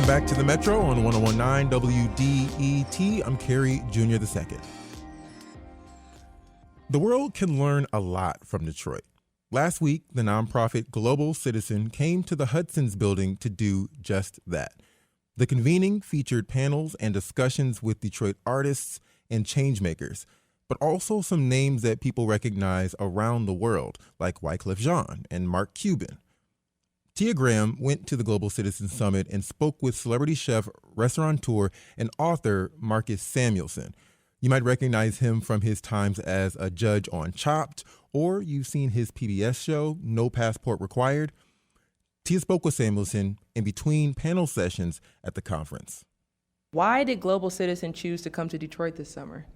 back to the Metro on 1019 WDET. I'm Kerry Jr. II. The world can learn a lot from Detroit. Last week, the nonprofit Global Citizen came to the Hudson's building to do just that. The convening featured panels and discussions with Detroit artists and changemakers, but also some names that people recognize around the world, like Wyclef and Mark Cuban. Tia Graham went to the Global Citizen Summit and spoke with celebrity chef, restaurateur, and author Marcus Samuelsson. You might recognize him from his times as a judge on Chopped, or you've seen his PBS show, No Passport Required. Tia spoke with Samuelsson in between panel sessions at the conference. Why did Global Citizen choose to come to Detroit this summer?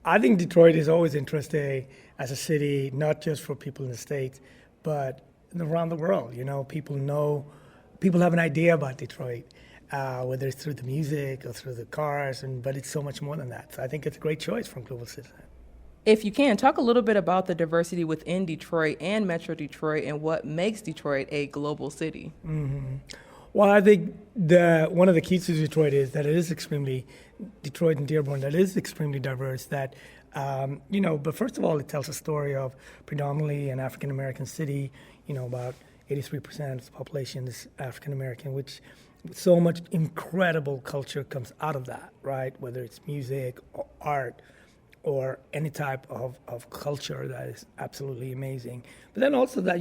I think Detroit is always interesting as a city, not just for people in the States, but around the world. You know, people have an idea about Detroit, whether it's through the music or through the cars, but it's so much more than that. So I think it's a great choice from Global Citizen. If you can, talk a little bit about the diversity within Detroit and Metro Detroit and what makes Detroit a global city. Mm-hmm. Well, I think one of the keys to Detroit is that it is Detroit and Dearborn, that is extremely diverse, that, but first of all, it tells a story of predominantly an African-American city. About 83% of the population is African-American, which so much incredible culture comes out of that, right? Whether it's music or art or any type of culture that is absolutely amazing. But then also that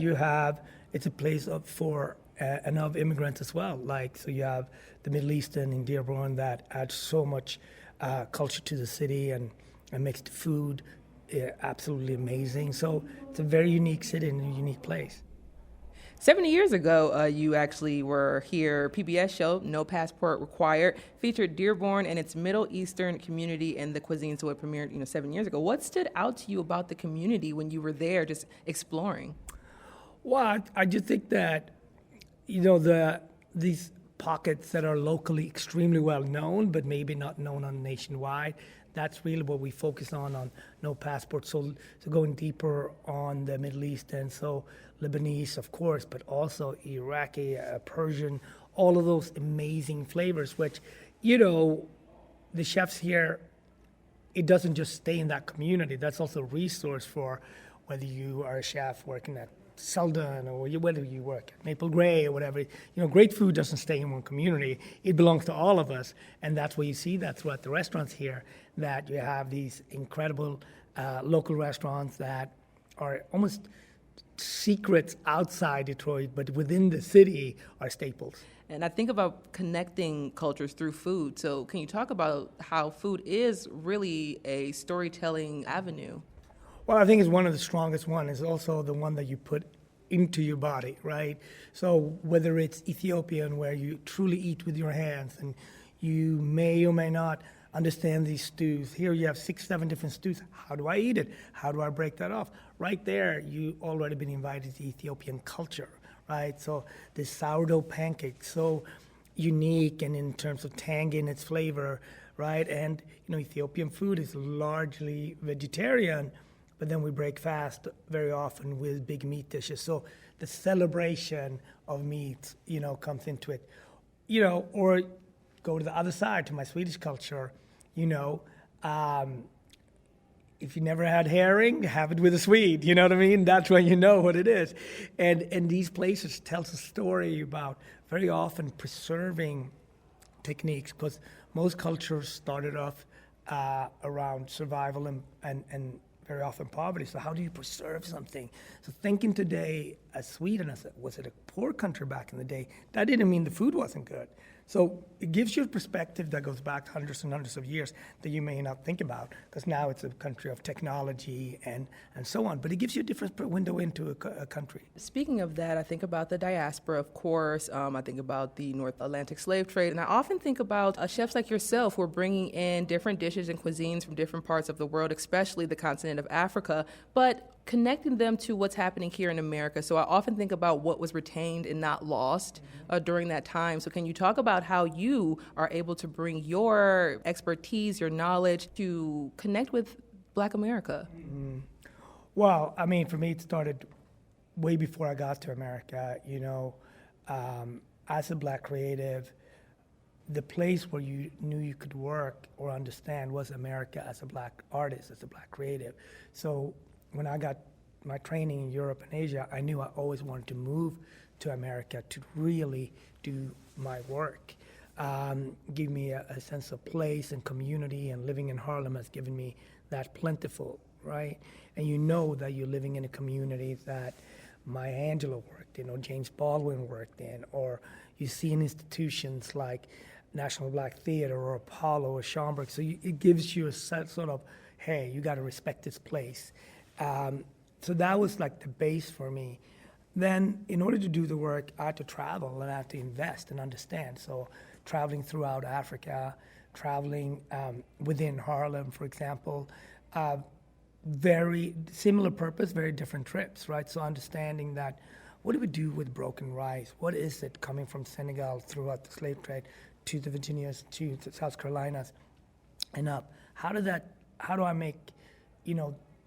it's a place for of immigrants as well. So you have the Middle Eastern in Dearborn that adds so much culture to the city and makes the food absolutely amazing. So it's a very unique city and a unique place. 70 years ago, you actually were here. PBS show, No Passport Required, featured Dearborn and its Middle Eastern community and the cuisine. So it premiered, 7 years ago. What stood out to you about the community when you were there just exploring? Well, I just think that, these pockets that are locally extremely well known, but maybe not known on nationwide, that's really what we focus on No Passport. So going deeper on the Middle Eastern, so Lebanese, of course, but also Iraqi, Persian, all of those amazing flavors, which, the chefs here, it doesn't just stay in that community. That's also a resource for whether you are a chef working at Selden or whether you work at Maple Gray or whatever. Great food doesn't stay in one community. It belongs to all of us. And that's where you see that throughout the restaurants here, that you have these incredible local restaurants that are almost secrets outside Detroit, but within the city are staples. And I think about connecting cultures through food. So can you talk about how food is really a storytelling avenue? Well, I think it's one of the strongest ones. It's also the one that you put into your body, right? So whether it's Ethiopian, where you truly eat with your hands, and you may or may not understand these stews. Here you have 6-7 different stews. How do I eat it? How do I break that off? Right there, you already been invited to Ethiopian culture, right? So this sourdough pancake, so unique and in terms of tang in its flavor, right? And Ethiopian food is largely vegetarian, but then we break fast very often with big meat dishes. So the celebration of meat, comes into it, or go to the other side to my Swedish culture, if you never had herring, have it with a Swede, you know what I mean? That's when you know what it is. And these places tells a story about very often preserving techniques, because most cultures started off around survival and very often poverty. So how do you preserve something? So thinking today as Sweden, was it a poor country back in the day? That didn't mean the food wasn't good. So it gives you a perspective that goes back hundreds and hundreds of years that you may not think about, because now it's a country of technology and so on. But it gives you a different window into a country. Speaking of that, I think about the diaspora, of course. I think about the North Atlantic slave trade. And I often think about chefs like yourself who are bringing in different dishes and cuisines from different parts of the world, especially the continent of Africa, but connecting them to what's happening here in America. So I often think about what was retained and not lost during that time. So can you talk about how you are able to bring your expertise, your knowledge to connect with Black America? Mm-hmm. Well, I mean, for me, it started way before I got to America. As a Black creative, the place where you knew you could work or understand was America as a black artist, as a black creative. So when I got my training in Europe and Asia, I knew I always wanted to move to America to really do my work. Give me a sense of place and community, and living in Harlem has given me that plentiful, right? And you know that you're living in a community that Maya Angelou worked in, or James Baldwin worked in, or you see in institutions like National Black Theater or Apollo or Schomburg. So it gives you a sort of, hey, you got to respect this place. So that was like the base for me. Then in order to do the work, I had to travel and I had to invest and understand. So traveling throughout Africa, traveling within Harlem, for example, very similar purpose, very different trips, right? So understanding that, what do we do with broken rice? What is it coming from Senegal throughout the slave trade to the Virginias, to the South Carolinas, and up? How do I make,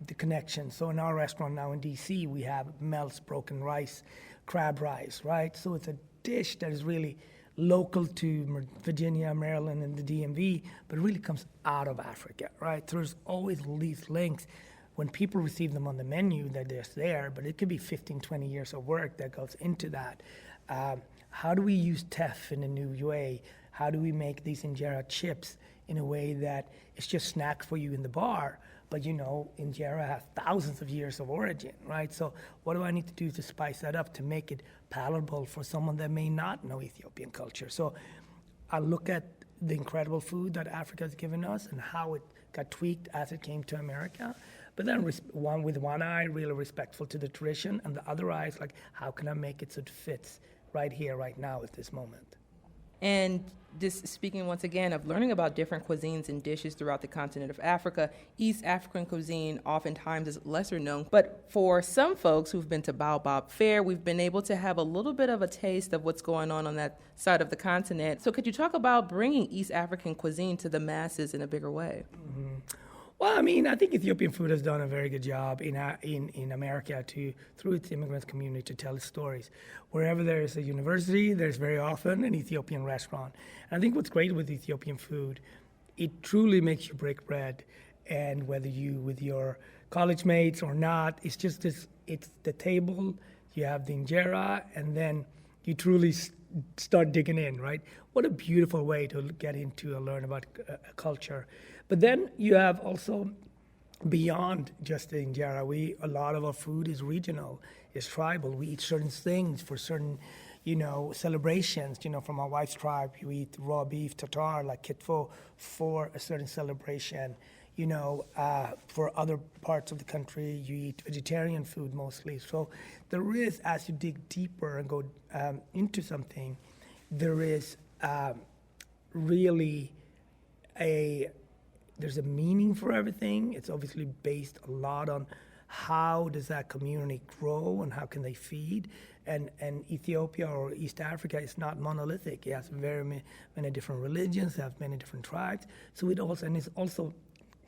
the connection? So in our restaurant now in DC, we have Mel's broken rice, crab rice, right? So it's a dish that is really local to Virginia, Maryland, and the DMV, but it really comes out of Africa, right? So there's always these links. When people receive them on the menu, they're just there, but it could be 15, 20 years of work that goes into that. How do we use teff in a new way? How do we make these injera chips in a way that it's just snack for you in the bar, but injera has thousands of years of origin, right? So what do I need to do to spice that up to make it palatable for someone that may not know Ethiopian culture? So I look at the incredible food that Africa has given us and how it got tweaked as it came to America. But then with one eye, really respectful to the tradition, and the other eye is like, how can I make it so it fits right here, right now, at this moment? And just speaking once again of learning about different cuisines and dishes throughout the continent of Africa, East African cuisine oftentimes is lesser known. But for some folks who've been to Baobab Fair, we've been able to have a little bit of a taste of what's going on that side of the continent. So could you talk about bringing East African cuisine to the masses in a bigger way? Mm-hmm. Well, I think Ethiopian food has done a very good job in America through its immigrant community to tell its stories. Wherever there is a university, there's very often an Ethiopian restaurant. And I think what's great with Ethiopian food, it truly makes you break bread. And whether you with your college mates or not, it's just this, it's the table, you have the injera, and then you truly start digging in, right? What a beautiful way to get into and learn about a culture. But then you have also, beyond just the injera, a lot of our food is regional, is tribal. We eat certain things for certain, celebrations. From my wife's tribe, you eat raw beef tartare, like kitfo, for a certain celebration. For other parts of the country, you eat vegetarian food mostly. So there is, as you dig deeper and go into something, there is really there's a meaning for everything. It's obviously based a lot on how does that community grow and how can they feed. And Ethiopia or East Africa is not monolithic. It has very many different religions, it has many different tribes. So it's also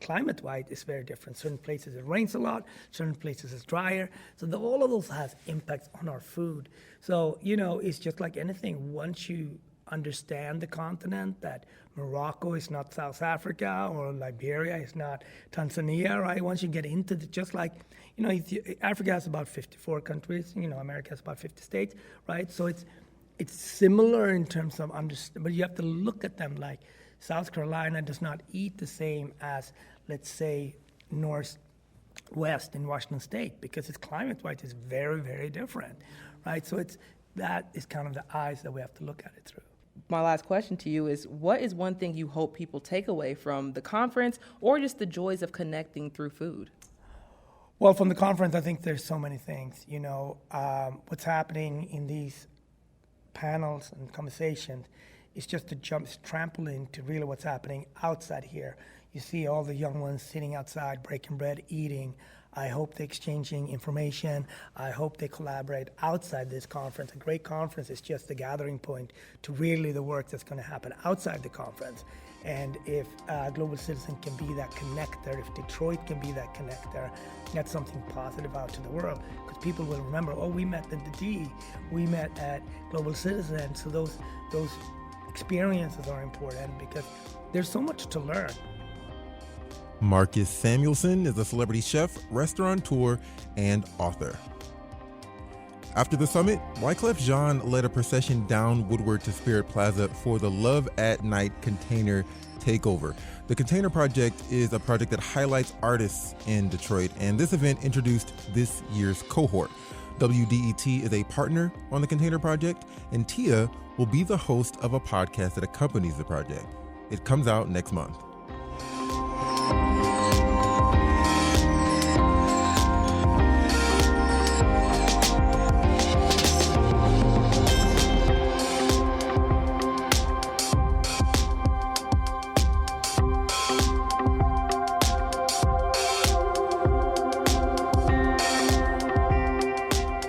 climate-wise, it's very different. Certain places it rains a lot, certain places it's drier. So all of those has impacts on our food. So, it's just like anything. Once you understand the continent, that Morocco is not South Africa or Liberia is not Tanzania, right? Once you get into just like, Africa has about 54 countries, America has about 50 states, right? So it's similar in terms of but you have to look at them like South Carolina does not eat the same as, let's say, Northwest in Washington State, because its climate-wise is very, very different, right? So that is kind of the eyes that we have to look at it through. My last question to you is, what is one thing you hope people take away from the conference or just the joys of connecting through food? Well, from the conference, I think there's so many things. What's happening in these panels and conversations is just a trampoline to really what's happening outside here. You see all the young ones sitting outside, breaking bread, eating. I hope they're exchanging information. I hope they collaborate outside this conference. A great conference is just the gathering point to really the work that's going to happen outside the conference. And if Global Citizen can be that connector, if Detroit can be that connector, that's something positive out to the world. Because people will remember, we met at the D, we met at Global Citizen. So those experiences are important because there's so much to learn. Marcus Samuelsson is a celebrity chef, restaurateur, and author. After the summit, Wyclef Jean led a procession down Woodward to Spirit Plaza for the Love at Night Container Takeover. The Container Project is a project that highlights artists in Detroit, and this event introduced this year's cohort. WDET is a partner on the Container Project, and Tia will be the host of a podcast that accompanies the project. It comes out next month.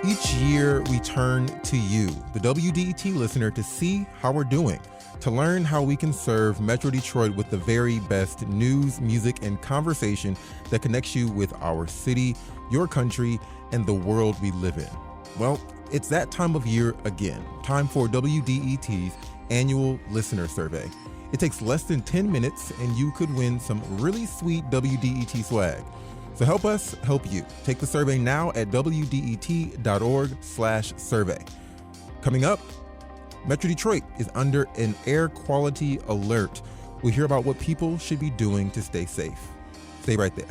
Each year, we turn to you, the WDET listener, to see how we're doing, to learn how we can serve Metro Detroit with the very best news, music, and conversation that connects you with our city, your country, and the world we live in. Well, it's that time of year again, time for WDET's annual listener survey. It takes less than 10 minutes, and you could win some really sweet WDET swag. So help us help you. Take the survey now at wdet.org/survey. Coming up, Metro Detroit is under an air quality alert. We'll hear about what people should be doing to stay safe. Stay right there.